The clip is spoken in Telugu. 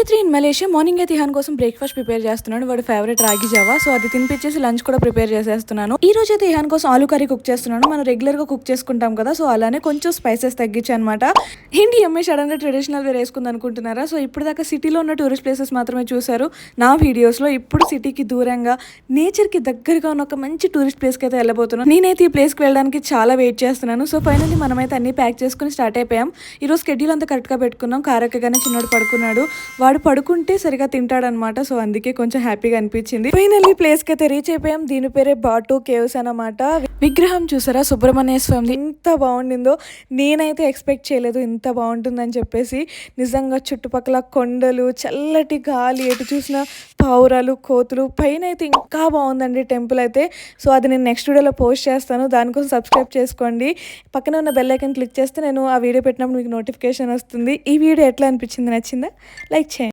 Day 3 in Malaysia. మార్నింగ్ అయితే తిహాన్ కోసం బ్రేక్ఫాస్ట్ ప్రిపేర్ చేస్తున్నాను. వాడి ఫేవరెట్ రాగి జావా. సో అది తినిపించేసి లంచ్ కూడా ప్రిపేర్ చేసేస్తున్నాను. ఈ రోజు అయితే తిహాన్ కోసం ఆలూ కర్రీ కుక్ చేస్తున్నాను. మనం రెగ్యులర్ గా కుక్ చేసుకుంటాం కదా, సో అలానే కొంచెం స్పైసెస్ తగ్గించి అనమాట. ఏంటి అమ్మాయి సడన్ గా ట్రెడిషనల్ వేర్ వేసుకుంది అనుకుంటున్నారా? సో ఇప్పుడు దాకా సిటీలో ఉన్న టూరిస్ట్ ప్లేసెస్ మాత్రమే చూసారు నా వీడియోస్ లో. ఇప్పుడు సిటీకి దూరంగా నేచర్ కి దగ్గరగా ఉన్న ఒక మంచి టూరిస్ట్ ప్లేస్ కి అయితే వెళ్ళబోతున్నాను. నేనైతే ఈ ప్లేస్ కి వెళ్ళడానికి చాలా వెయిట్ చేస్తున్నాను. సో ఫైనల్లీ మనమైతే అన్ని ప్యాక్ చేసుకుని స్టార్ట్ అయిపోయాం. ఈ రోజు షెడ్యూల్ అంతా కరెక్ట్ గా పెట్టుకున్నాం. కారెక్కగానే చిన్నోడు పడుకున్నాడు. వాడు పడుకుంటే సరిగా తింటాడనమాట. సో అందుకే కొంచెం హ్యాపీగా అనిపించింది. ఫైనల్లీ ప్లేస్ కి అయితే రీచ్ అయిపోయాం. దీని పేరే బాటు కేవ్స్ అనమాట. విగ్రహం చూసారా సుబ్రహ్మణ్య స్వామి, ఎంత బాగుండిందో. నేనైతే ఎక్స్పెక్ట్ చేయలేదు ఇంత బాగుంటుందని చెప్పేసి. నిజంగా చుట్టుపక్కల కొండలు, చల్లటి గాలి, ఎటు చూసిన పావురాలు, కోతులు, పైన అయితే ఇంకా బాగుందండి టెంపుల్ అయితే. సో అది నేను నెక్స్ట్ వీడియోలో పోస్ట్ చేస్తాను. దానికోసం సబ్స్క్రైబ్ చేసుకోండి. పక్కనే ఉన్న బెల్ ఐకాన్ క్లిక్ చేస్తే నేను ఆ వీడియో పెట్టినప్పుడు మీకు నోటిఫికేషన్ వస్తుంది. ఈ వీడియో ఎట్లా అనిపించింది, నచ్చిందా? లైక్ చేయండి.